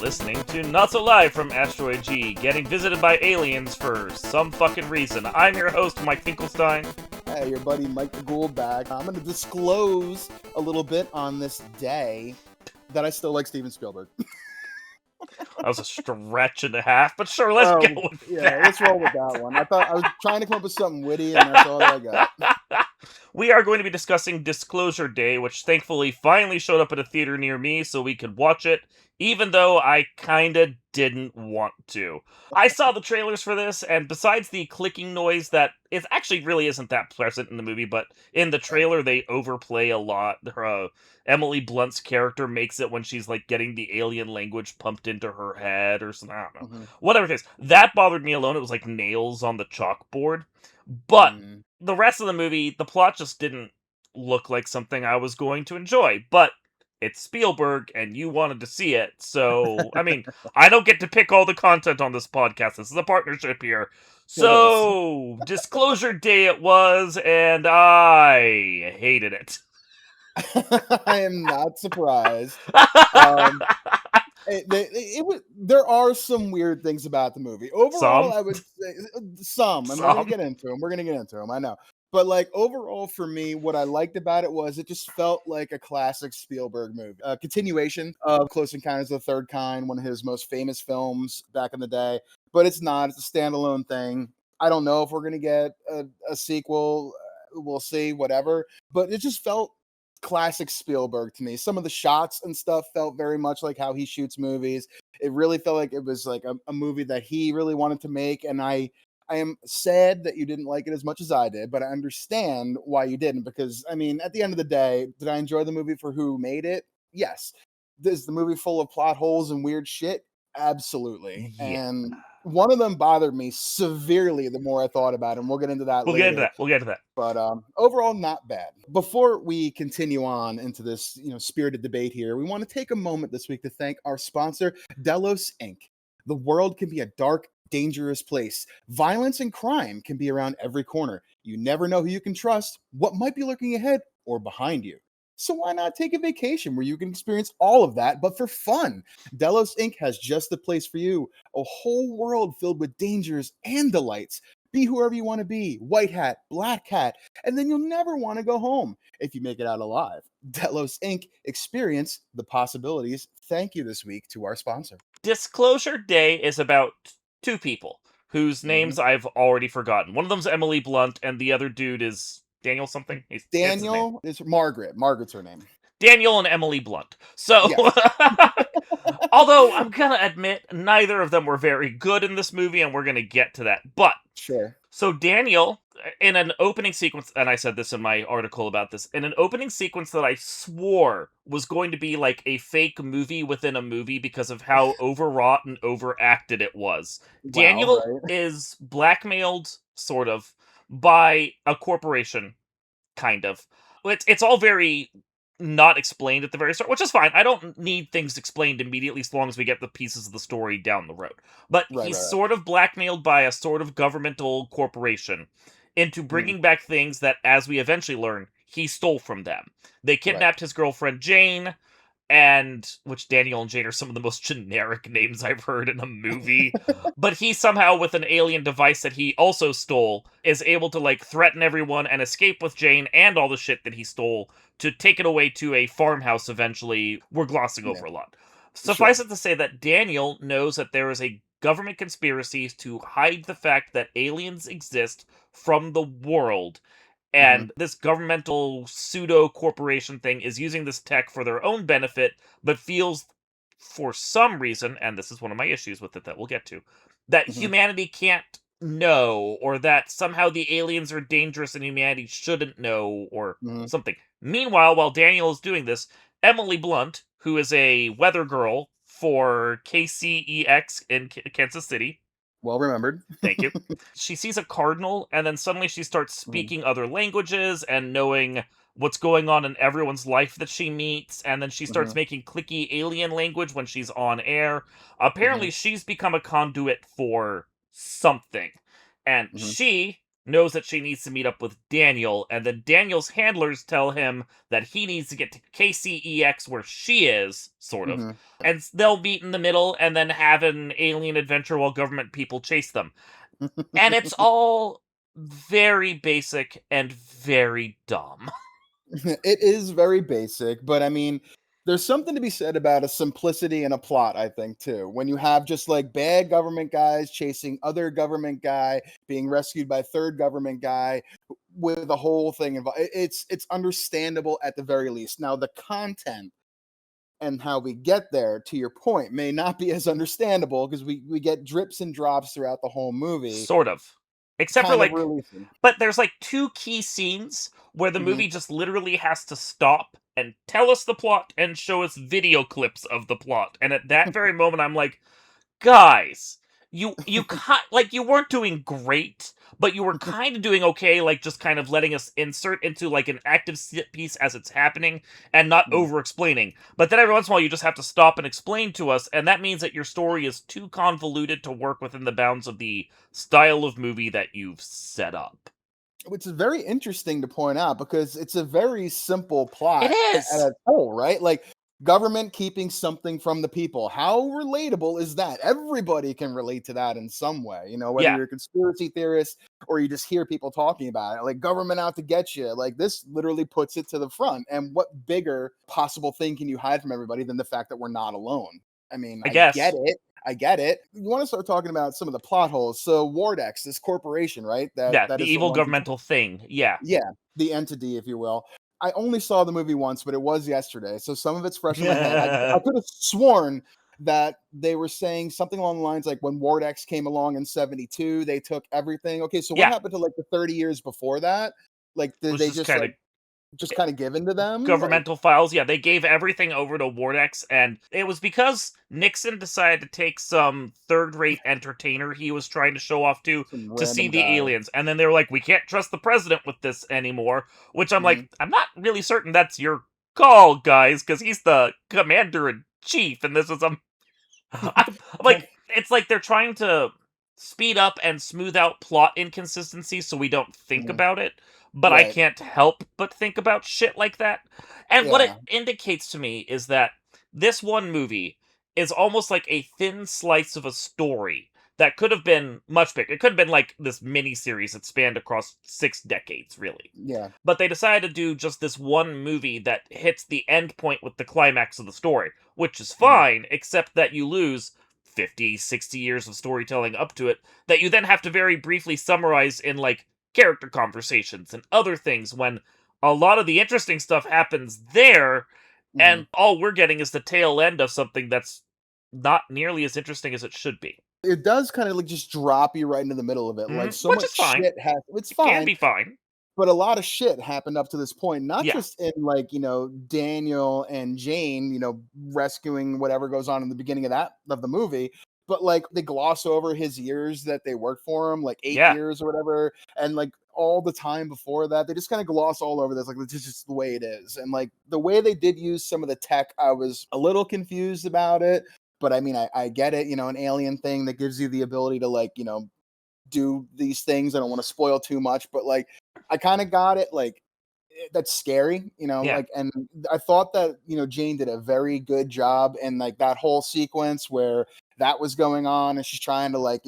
listening to Not So Live from Asteroid G, getting visited by aliens for some fucking reason. I'm your host, Mike Finkelstein. Hey, your buddy Mike the Ghoul back. I'm going to disclose a little bit on this day that I still like Steven Spielberg. That was a stretch and a half, but sure, let's go with that. Let's roll with that one. I was trying to come up with something witty, and that's all I got. We are going to be discussing Disclosure Day, which thankfully finally showed up at a theater near me so we could watch it, even though I kinda didn't want to. I saw the trailers for this, and besides the clicking noise that it actually really isn't that present in the movie, but in the trailer they overplay a lot. Emily Blunt's character makes it when she's like getting the alien language pumped into her head or something. I don't know. Mm-hmm. Whatever it is. That bothered me alone. It was like nails on the chalkboard. But the rest of the movie, the plot just didn't look like something I was going to enjoy. But it's Spielberg, and you wanted to see it, so, I mean, I don't get to pick all the content on this podcast. This is a partnership here. So, Disclosure Day it was, and I hated it. I am not surprised. There are some weird things about the movie. Overall, I would say some. And we're going to get into them. I know. But like overall for me, what I liked about it was it just felt like a classic Spielberg movie. A continuation of Close Encounters of the Third Kind, one of his most famous films back in the day. But it's not. It's a standalone thing. I don't know if we're going to get a sequel. We'll see, whatever. But it just felt classic Spielberg to me. Some of the shots and stuff felt very much like how he shoots movies. It really felt like it was like a movie that he really wanted to make. And I am sad that you didn't like it as much as I did, but I understand why you didn't, because, I mean, at the end of the day, did I enjoy the movie for who made it? Yes. Is the movie full of plot holes and weird shit? Absolutely. Yeah. And one of them bothered me severely the more I thought about it, and we'll get into that later. We'll get to that. But overall, not bad. Before we continue on into this, spirited debate here, we want to take a moment this week to thank our sponsor, Delos Inc. The world can be a dark, dangerous place. Violence and crime can be around every corner. You never know who you can trust, what might be lurking ahead or behind you. So why not take a vacation where you can experience all of that, but for fun? Delos Inc. has just the place for you. A whole world filled with dangers and delights. Be whoever you want to be, white hat, black hat, and then you'll never want to go home if you make it out alive. Delos Inc. Experience the possibilities. Thank you this week to our sponsor. Disclosure Day is about two people whose names I've already forgotten. One of them's Emily Blunt, and the other dude is Daniel something. Daniel is Margaret. Margaret's her name. Daniel and Emily Blunt. So, yes. Although I'm gonna admit neither of them were very good in this movie, and we're gonna get to that. But sure. So Daniel, in an opening sequence, and I said this in my article about this, in an opening sequence that I swore was going to be like a fake movie within a movie because of how overwrought and overacted it was. Wow, Daniel is blackmailed, sort of, by a corporation, kind of. It's all very not explained at the very start, which is fine. I don't need things explained immediately as long as we get the pieces of the story down the road. But he's sort of blackmailed by a sort of governmental corporation into bringing back things that, as we eventually learn, he stole from them. They kidnapped his girlfriend, Jane, and which Daniel and Jane are some of the most generic names I've heard in a movie. But he somehow, with an alien device that he also stole, is able to like threaten everyone and escape with Jane and all the shit that he stole to take it away to a farmhouse eventually. We're glossing over a lot. Suffice it to say that Daniel knows that there is a government conspiracy to hide the fact that aliens exist from the world. And this governmental pseudo-corporation thing is using this tech for their own benefit, but feels, for some reason, and this is one of my issues with it that we'll get to, that humanity can't know, or that somehow the aliens are dangerous and humanity shouldn't know, or something. Meanwhile, while Daniel is doing this, Emily Blunt, who is a weather girl for KCEX in Kansas City, well remembered. Thank you. She sees a cardinal, and then suddenly she starts speaking other languages and knowing what's going on in everyone's life that she meets, and then she starts making clicky alien language when she's on air. Apparently, she's become a conduit for something. And she knows that she needs to meet up with Daniel, and then Daniel's handlers tell him that he needs to get to KCEX where she is, sort of, Mhm. and they'll meet in the middle and then have an alien adventure while government people chase them. And it's all very basic and very dumb. It is very basic, but I mean, there's something to be said about a simplicity and a plot, I think, too. When you have just like bad government guys chasing other government guy, being rescued by third government guy with the whole thing involved. It's understandable at the very least. Now the content and how we get there, to your point, may not be as understandable because we get drips and drops throughout the whole movie, Sort of. Except for kind of like releasing. but there's like two key scenes where the Mhm. movie just literally has to stop and tell us the plot and show us video clips of the plot. And at that very moment I'm like, guys, like you weren't doing great, but you were kind of doing okay, like just kind of letting us insert into like an active piece as it's happening and not Mhm. over explaining. But then every once in a while you just have to stop and explain to us, and that means that your story is too convoluted to work within the bounds of the style of movie that you've set up. Which is very interesting to point out because it's a very simple It plot at is. a whole, right? Like government keeping something from the people. How relatable is that? Everybody can relate to that in some way, whether Yeah, you're a conspiracy theorist or you just hear people talking about it, like government out to get you. Like this literally puts it to the front. And what bigger possible thing can you hide from everybody than the fact that we're not alone? I mean, I I get guess. it. I get it. You want to start talking about some of the plot holes. So Wardex, this corporation, right? That Yeah, that the is the evil one governmental thing. Yeah. yeah, the entity, if you will. I only saw the movie once, but it was yesterday, so some of it's fresh in my head. I could have sworn that they were saying something along the lines like when Ward X came along in '72, they took everything. Okay, so what Yeah, happened to like the 30 years before that? Like, did was they just just kind of like just kind of give in to them? Like, governmental files. Yeah, they gave everything over to Wardex, and it was because Nixon decided to take some third-rate entertainer he was trying to show off some to see random the guy. aliens, and then they were like, "We can't trust the president with this anymore." Which I'm like, Mhm. I'm not really certain that's your call, guys, because he's the commander in chief, and this is I'm like, it's like they're trying to speed up and smooth out plot inconsistencies so we don't think Mhm. about it, but I Right. can't help but think about shit like that. And what it Yeah. indicates to me is that this one movie is almost like a thin slice of a story that could have been much bigger. It could have been like this mini series that spanned across 6 decades, really. Yeah. But they decided to do just this one movie that hits the end point with the climax of the story, which is Mhm. fine, except that you lose 50, 60 years of storytelling up to it that you then have to very briefly summarize in like character conversations and other things when a lot of the interesting stuff happens there, Mhm. and all we're getting is the tail end of something that's not nearly as interesting as it should be. It does kind of like just drop you right into the middle of it. Like so Which much is fine. shit has it's It can fine. be fine. But a lot of shit happened up to this point, not Yeah. just in like, Daniel and Jane, rescuing whatever goes on in the beginning of the movie, but like they gloss over his years that they worked for him, like 8 Yeah. years or whatever, and like all the time before that. They just kind of gloss all over this like this is just the way it is. And like the way they did use some of the tech, I was a little confused about it. But I mean, I get it, an alien thing that gives you the ability to like, do these things. I don't want to spoil too much, but like I kind of got it. Like that's scary, Yeah. like, and I thought that, Jane did a very good job in like that whole sequence where that was going on and she's trying to like,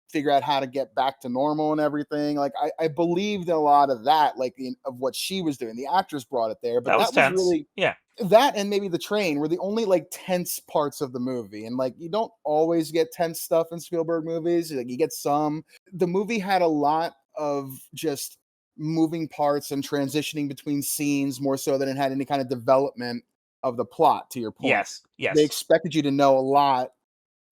figure out how to get back to normal and everything. Like I believed in a lot of that, like of what she was doing. The actress brought it there, but That was that was tense. really Yeah. that and maybe the train were the only like tense parts of the movie. And like you don't always get tense stuff in Spielberg movies. Like you get some. The movie had a lot of just moving parts and transitioning between scenes more so than it had any kind of development of the plot, to your point. Yes. They Yes. expected you to know a lot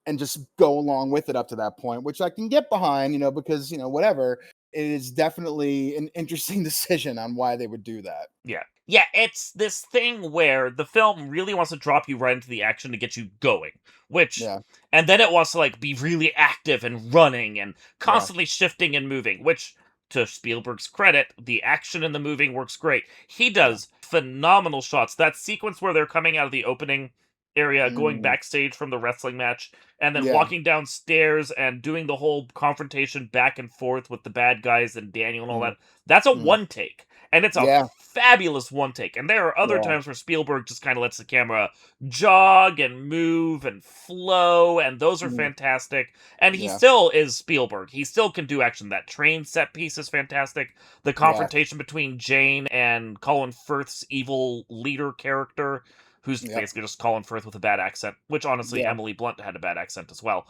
and just go along with it up to that point, which I can get behind, because, whatever. It is definitely an interesting decision on why they would do that. Yeah. Yeah, it's this thing where the film really wants to drop you right into the action to get you going, which Yeah. and then it wants to like be really active and running and Yeah. constantly shifting and moving, which to Spielberg's credit, the action and the moving works great. He Yeah. does phenomenal shots. That sequence where they're coming out of the opening area going Mm, backstage from the wrestling match and then yeah. walking downstairs and doing the whole confrontation back and forth with the bad guys and Daniel and all Mm, that. That's a mm. one take. And it's a Yeah, fabulous one take. And there are other yeah, times where Spielberg just kind of lets the camera jog and move and flow, and those are mm, fantastic. And he yeah, still is Spielberg. He still can do action. That train set piece is fantastic. The yes, confrontation between Jane and Colin Firth's evil leader character, who's yep, basically just Colin Firth with a bad accent, which honestly, yeah. Emily Blunt had a bad accent as well.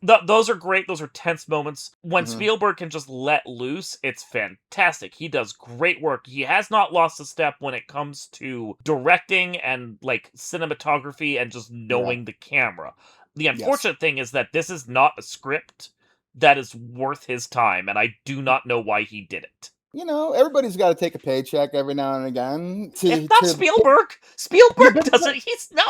Those are great. Those are tense moments. When Mhm. Spielberg can just let loose, it's fantastic. He does great work. He has not lost a step when it comes to directing and like cinematography and just Yeah, knowing the camera. The yes. unfortunate thing is that this is not a script that is worth his time, and I do not know why he did it. Everybody's gotta take a paycheck every now and again It's to not to Spielberg. yeah, Spielberg but doesn't. He's no.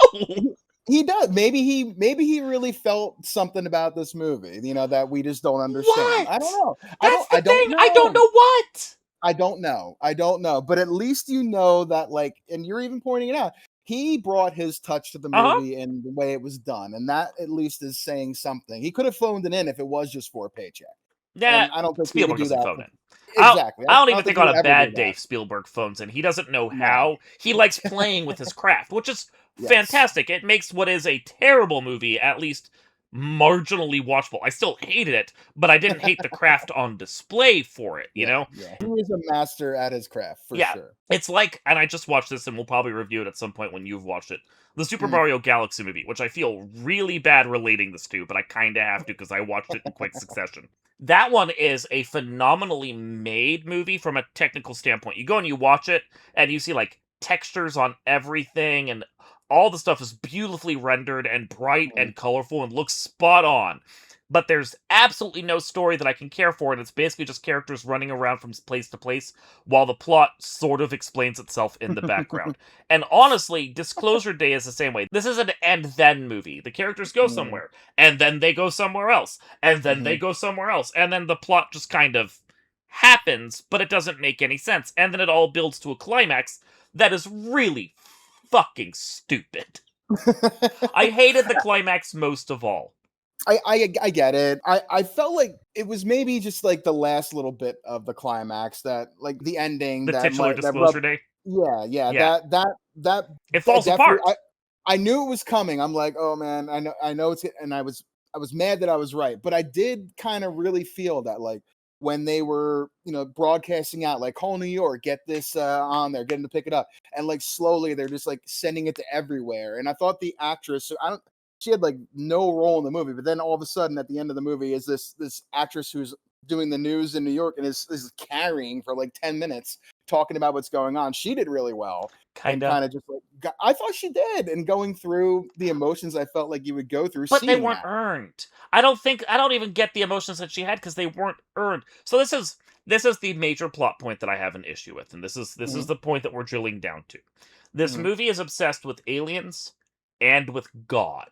he does. Maybe he really felt something about this movie, that we just don't understand. I don't What? know. I don't That's the I don't thing. I don't know. know what. I don't know. I don't know. But at least you know that, like, and you're even pointing it out, he brought his touch to the Uh huh. movie and the way it was done. And that at least is saying something. He could have phoned it in if it was just for a paycheck. Nah, And I don't think he would Spielberg do doesn't that. phone in. Exactly. I don't I even don't think think he on would a ever do bad day that. Spielberg phones in. He doesn't know No. how. He likes playing with his craft, which is Yes. fantastic. It makes what is a terrible movie at least marginally watchable. I still hated it, but I didn't hate the craft on display for it, you Yeah. know? Yeah. He was a master at his craft for Yeah, sure. it's like, and I just watched this, and we'll probably review it at some point when you've watched it. The Super Mm. Mario Galaxy movie, which I feel really bad relating this to, but I kind of have to because I watched it in quick succession. That one is a phenomenally made movie from a technical standpoint. You go and you watch it, and you see like textures on everything, and all the stuff is beautifully rendered and bright Mm. and colorful and looks spot on. But there's absolutely no story that I can care for, and it's basically just characters running around from place to place while the plot sort of explains itself in the background. And honestly, Disclosure Day is the same way. This is an and then movie. The characters go Mm. somewhere, and then they go somewhere else, and then they Mhm. go somewhere else, and then the plot just kind of happens, but it doesn't make any sense. And then it all builds to a climax that is really fucking stupid. I hated the climax most of all. I get it. I felt like it was maybe just like the last little bit of the climax that, like, the ending The that titular might that Disclosure rubbed. Day. Yeah, yeah, Yeah. It that falls definitely. apart. I knew it was coming. I'm like, oh man, I know it's, and I was mad that I was right, but I did kind of really feel that, like, when they were broadcasting out, like, call New York, get this on there, get them to pick it up, and like slowly they're just like sending it to everywhere. And I thought the actress, I don't, she had like no role in the movie, but then all of a sudden at the end of the movie is this actress who's doing the news in New York and is carrying for like 10 minutes talking about what's going on. She did really well and Kinda. kind of just like I thought she did, and going through the emotions I felt like you would go through But they seeing weren't that. earned. I don't even get the emotions that she had because they weren't earned. So this is the major plot point that I have an issue with, and this is Mhm, the point that we're drilling down to. This mhm, movie is obsessed with aliens and with God.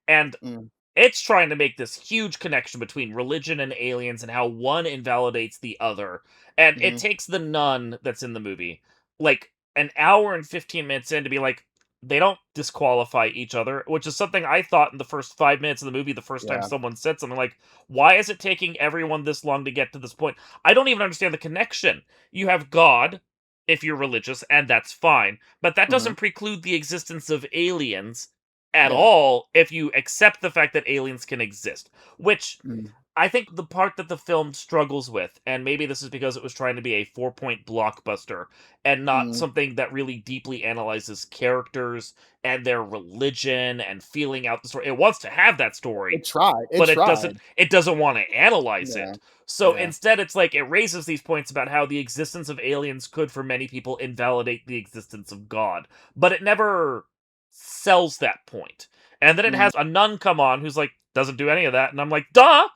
And mhm, it's trying to make this huge connection between religion and aliens and how one invalidates the other. And it mhm, takes the nun that's in the movie like an hour and 15 minutes in to be like, they don't disqualify each other, which is something I thought in the first 5 minutes of the movie, the first time yeah, someone said something like, why is it taking everyone this long to get to this point? I don't even understand the connection. You have God, if you're religious, and that's fine, but that mhm, doesn't preclude the existence of aliens at yeah, all if you accept the fact that aliens can exist, which mhm, I think the part that the film struggles with, and maybe this is because it was trying to be a 4-point blockbuster and not mhm. something that really deeply analyzes characters and their religion and feeling out the story. It wants to have that story, It but it doesn't tried. it doesn't want to analyze Yeah, it. So yeah, instead it's like it raises these points about how the existence of aliens could for many people invalidate the existence of God, but it never sells that point. And then it mhm. has a nun come on who's like doesn't do any of that and I'm like, "Duh,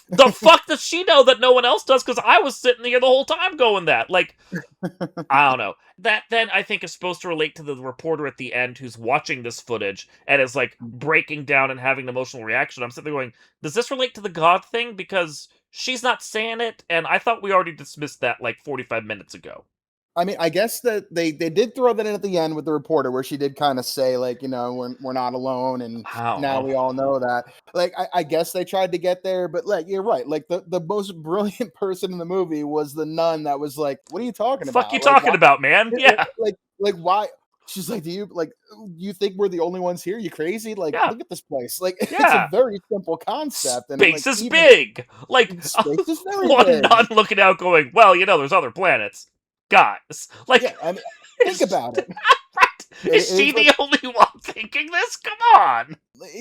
the fuck does she know that no one else does? Because I was sitting here the whole time going that. Like, I don't know. That then I think is supposed to relate to the reporter at the end who's watching this footage and is like breaking down and having an emotional reaction. I'm sitting there going, does this relate to the God thing? Because she's not saying it, and I thought we already dismissed that like 45 minutes ago. I mean, I guess that they did throw that in at the end with the reporter where she did kind of say, like, we're not alone, and I don't now know. we all know that. Like, I guess they tried to get there, but like, you're right. Like, the most brilliant person in the movie was the nun that was like, "What are you talking Fuck you about? Like, talking why? about, man? Yeah, Like why?" She's like, "Do you think we're the only ones here? You crazy? Like, yeah, look at this place. Like, it's a yeah. very simple concept, and like Space is even big. Like space is very one big. nun looking out, going, "Well, there's other planets, guys." Yeah, Like, I mean, think is, about it. is she It's like the only one thinking this? Come on.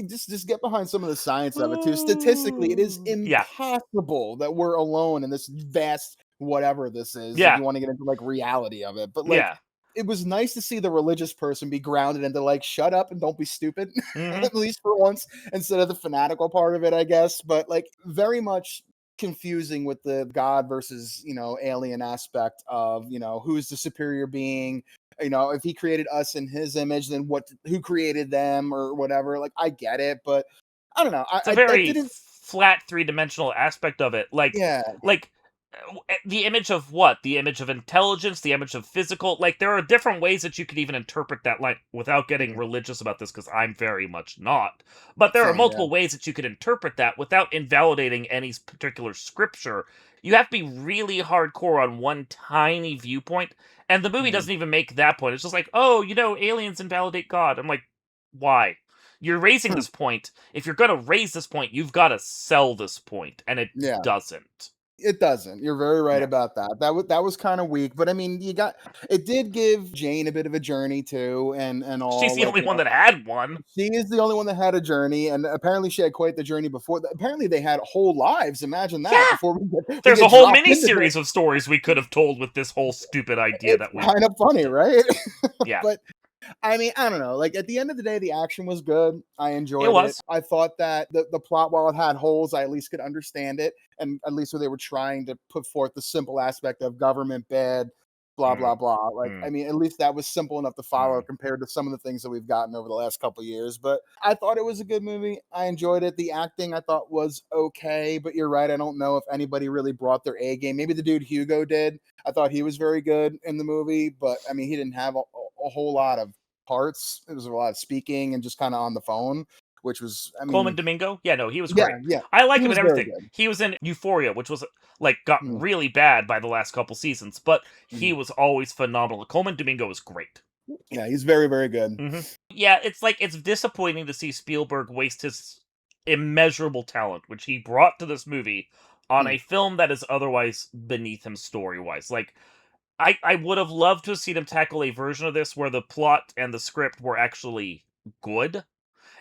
just get behind some of the science of it too. Statistically, it is Yeah, impossible that we're alone in this vast whatever this is, if yeah, you want to get into like reality of it. But like yeah. it was nice to see the religious person be grounded into like shut up and don't be stupid, Hmm. at least for once, instead of the fanatical part of it, I guess. But like very much confusing with the God versus, alien aspect of, who's the superior being. If he created us in his image, then who created them or whatever. Like I get it, but I don't know. It's a That very didn't. flat three-dimensional aspect of it. Yeah. Like the image of what? The image of intelligence, the image of physical. Like there are different ways that you could even interpret that line without getting Mhm. religious about this, because I'm very much not. But there are Same. Yeah. multiple ways that you could interpret that without invalidating any particular scripture. You have to be really hardcore on one tiny viewpoint, and the movie Mhm. doesn't even make that point. It's just like, oh, aliens invalidate God. I'm like, why? You're raising Hmm. this point. If you're going to raise this point, you've got to sell this point, and it Yeah. doesn't. It doesn't. You're very right Yeah. about that. That was kind of weak, but I mean, it did give Jane a bit of a journey too, and She's all the like only one that had one. she is the only one that had a journey, and apparently she had quite the journey before. Apparently they had whole lives. Imagine that Yeah. before we There's a get whole dropped mini into series this. of stories we could have told with this whole stupid idea It's that we kind of funny, did. right? Yeah. But I mean, I don't know. Like at the end of the day, the action was good. I It enjoyed it. was. I thought that the plot, while it had holes, I at least could understand it, and at least where they were trying to put forth the simple aspect of government bad, blah blah Mm, blah. Like, I mm, mean, at least that was simple enough to follow mm. compared to some of the things that we've gotten over the last couple years. But I thought it was a good movie. I enjoyed it. The acting I thought was okay, but you're right. I don't know if anybody really brought their A game. Maybe the dude Hugo did. I thought he was very good in the movie, but I mean, he didn't have a whole lot of parts. It was a lot of speaking and just kind of on the phone, which was, I Coleman mean, Domingo? Yeah, no, he was yeah, great. yeah, I like he him in was very everything. good. He was in Euphoria, which was got Mm, really bad by the last couple seasons, but he mhm. was always phenomenal. Coleman Domingo was great. Yeah, he's very, very good. Yeah, it's disappointing to see Spielberg waste his immeasurable talent, which he brought to this movie, on Mm, a film that is otherwise beneath him story wise. Like, I would have loved to have seen him tackle a version of this where the plot and the script were actually good.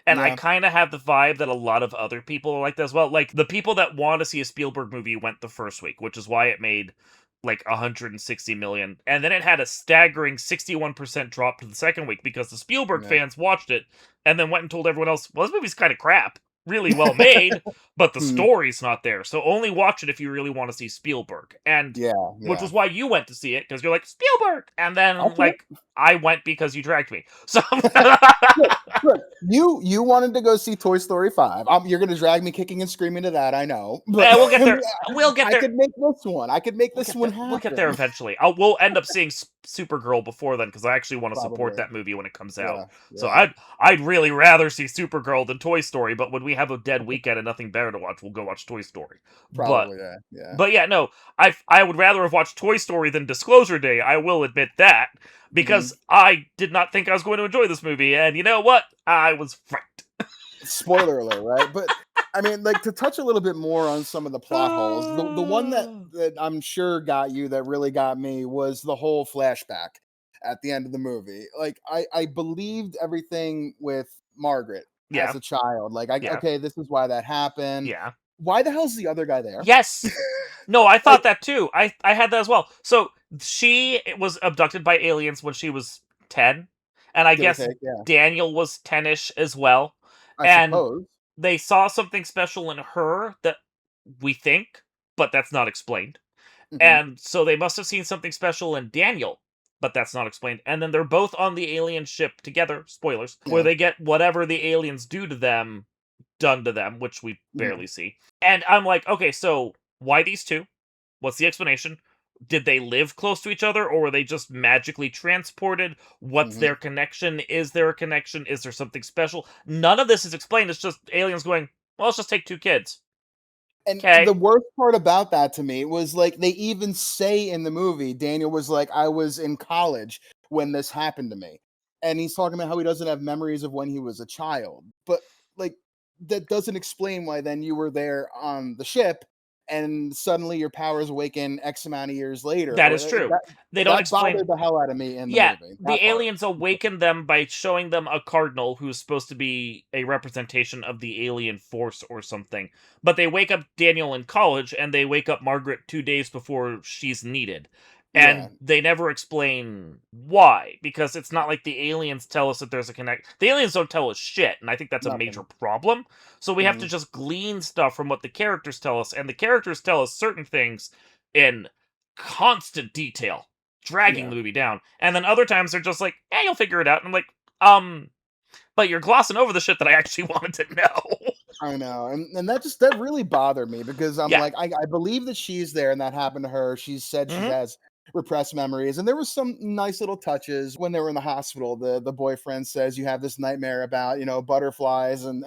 And I yeah, kind of have the vibe that a lot of other people are like that as well. Like, the people that want to see a Spielberg movie went the first week, which is why it made like 160 million. And then it had a staggering 61% drop to the second week because the Spielberg yeah. fans watched it and then went and told everyone else, well, this movie's kind of crap. Really well made, but the Mm, story's not there. So only watch it if you really want to see Spielberg. And yeah, which yeah. was why you went to see it, because you're like, Spielberg! And then, Okay. like, I went because you dragged me. So. Look, look, you wanted to go see Toy Story 5. You're gonna drag me kicking and screaming to that, I know. But We'll get there. We'll get I there. could make this one. I could make We'll this get one there. We'll get there happen. eventually. We'll end up seeing Supergirl before then, because I actually want to support Probably. that movie when it comes out. Yeah, So yeah. I'd really rather see Supergirl than Toy Story. But when we have a dead weekend and nothing better to watch, we'll go watch Toy Story. But Probably, yeah, yeah. but yeah, no. I would rather have watched Toy Story than Disclosure Day. I will admit that, Mhm. because I did not think I was going to enjoy this movie, and you know what? I was right. Spoiler alert, right? But I mean, like to touch a little bit more on some of the plot holes. The one that I'm sure got you, that really got me, was the whole flashback at the end of the movie. Like I believed everything with Margaret as Yeah, a child. Like yeah, okay, this is why that happened. yeah. Why the hell's the other guy there? Yes. No, I Like thought that too. I had that as well. So she was abducted by aliens when she was 10, and I give or guess take, yeah. Daniel was 10ish as well. I And suppose. they saw something special in her that we think, but that's not explained. Hmm. And so they must have seen something special in Daniel, but that's not explained. And then they're both on the alien ship together, spoilers, where Yeah. they get whatever the aliens do to them done to them, which we Mhm. barely see. And I'm like, okay, so why these two? What's the explanation? Did they live close to each other, or were they just magically transported? What's Mhm. their connection? Is there a connection? Is there something special? None of this is explained. It's just aliens going, well, let's just take 2 kids. And the Okay. worst part about that to me was, like, they even say in the movie, Daniel was like, "I was in college when this happened to me." And he's talking about how he doesn't have memories of when he was a child. But, like, that doesn't explain why then you were there on the ship and suddenly your powers awaken X amount of years later. That Or is true. that They don't that explain. bothered the hell out of me in the Yeah, movie, the that part. aliens awaken them by showing them a cardinal who's supposed to be a representation of the alien force or something. But they wake up Daniel in college and they wake up Margaret 2 days before she's needed. Yeah, And they never explain why, because it's not like the aliens tell us that there's a connect. The aliens don't tell us shit, and I think that's a major nothing. problem. So we have to Mhm. just glean stuff from what the characters tell us, and the characters tell us certain things in constant detail, dragging Yeah. the movie down. And then other times they're just like, "Yeah, you'll figure it out." And I'm like, um, but you're glossing over the shit that I actually wanted to know. I know, and that really bothered me because I'm Yeah. like, I believe that she's there and that happened to her. She said she Hmm. has repressed memories, and there was some nice little touches when they were in the hospital. The boyfriend says you have this nightmare about butterflies and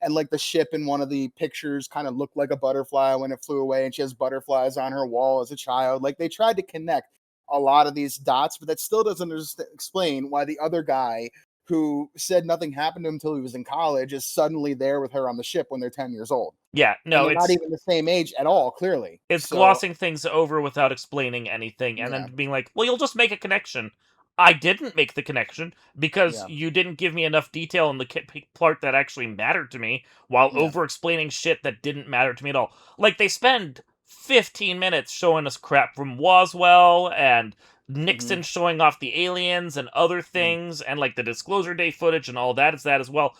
like the ship in one of the pictures kind of looked like a butterfly when it flew away, and she has butterflies on her wall as a child. Like they tried to connect a lot of these dots, but that still doesn't explain why the other guy who said nothing happened to him until he was in college is suddenly there with her on the ship when they're 10 years old. Yeah. And No, they're not even the same age at all, clearly. it's So, glossing things over without explaining anything, and then yeah, being like, "Well, you'll just make a connection." I didn't make the connection because yeah, you didn't give me enough detail in the part that actually mattered to me, while yeah. over explaining shit that didn't matter to me at all. Like they spend 15 minutes showing us crap from Roswell and Mhm, Nixon showing off the aliens and other mhm. things, and like the Disclosure Day footage and all that is that as well.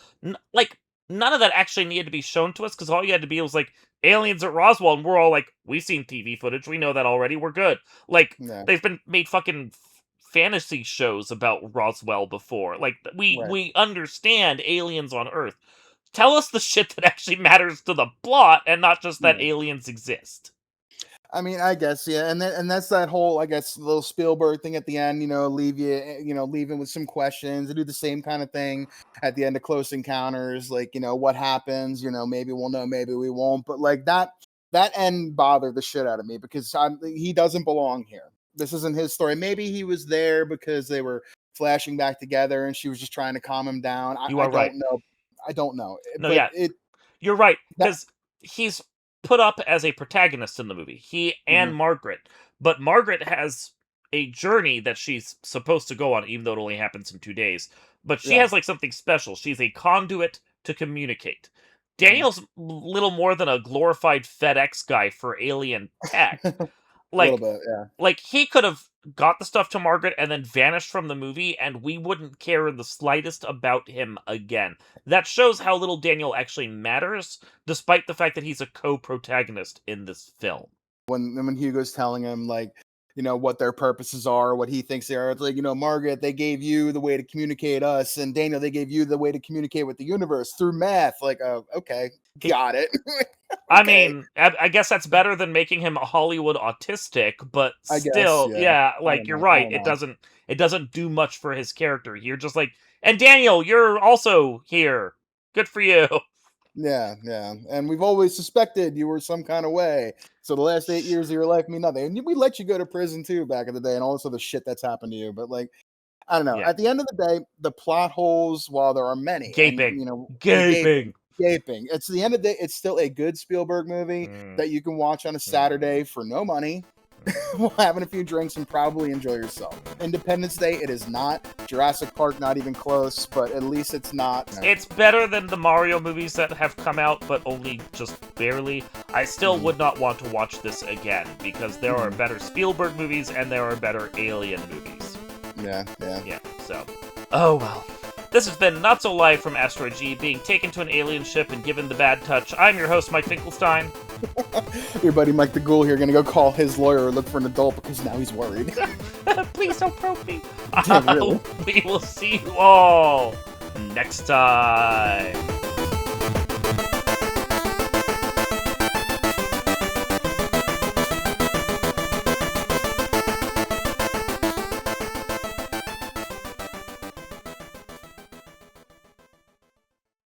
Like none of that actually needed to be shown to us because all you had to be was like aliens at Roswell, and we're all like, we've seen TV footage, we know that already, we're good. Like, Yeah, they've been made fucking fantasy shows about Roswell before. Like, right. we understand aliens on Earth. Tell us the shit that actually matters to the plot, and not just that Yeah. aliens exist. I mean, I guess, yeah, and that's that whole, I guess, little Spielberg thing at the end. Leave you, leaving with some questions. They do the same kind of thing at the end of Close Encounters, like, what happens. Maybe we'll know, maybe we won't. But like that end bothered the shit out of me because he doesn't belong here. This isn't his story. Maybe he was there because they were flashing back together, and she was just trying to calm him down. You I are right. don't know. I don't know, No, but yeah, you're right, that. because he's put up as a protagonist in the movie. He and Mhm, Margaret. But Margaret has a journey that she's supposed to go on, even though it only happens in 2 days. But she yeah. has like something special. She's a conduit to communicate. Mhm. Daniel's little more than a glorified FedEx guy for alien tech. A little Like, bit, yeah. he could have got the stuff to Margaret and then vanished from the movie, and we wouldn't care in the slightest about him again. That shows how little Daniel actually matters, despite the fact that he's a co-protagonist in this film. When Hugo's telling him like, what their purposes are, what he thinks they are. It's like, Margaret, they gave you the way to communicate us, and Daniel, they gave you the way to communicate with the universe through math. Like, oh, okay, He, got it. I Okay, mean, I guess that's better than making him a Hollywood autistic, but I guess, still, yeah. yeah, I like don't you're know. I right. don't It know. doesn't do much for his character. You're just like, and Daniel, you're also here. Good for you. Yeah, yeah. And we've always suspected you were some kind of way. So the last 8 years of your life mean nothing. And we let you go to prison too back in the day, and all this other shit that's happened to you. But like, I don't know. Yeah, At the end of the day, the plot holes, while there are many, and gaping, and gaping, gaping. gaping. It's the end of the day. It's still a good Spielberg movie Mm, that you can watch on a mm, Saturday for no money, mm. while having a few drinks and probably enjoy yourself. Independence Day, it is not. Jurassic Park, not even close. But at least it's not. It's better than the Mario movies that have come out, but only just barely. I still Mhm, would not want to watch this again because there are mhm. better Spielberg movies and there are better Alien movies. Yeah, yeah. Yeah, so. Oh well. This has been Not So Live from Asteroid G, being taken to an alien ship and given the bad touch. I'm your host, Mike Finkelstein. Your buddy Mike the Ghoul here, gonna go call his lawyer and look for an adult because now he's worried. Please don't probe me. Yeah, really. We will see you all next time.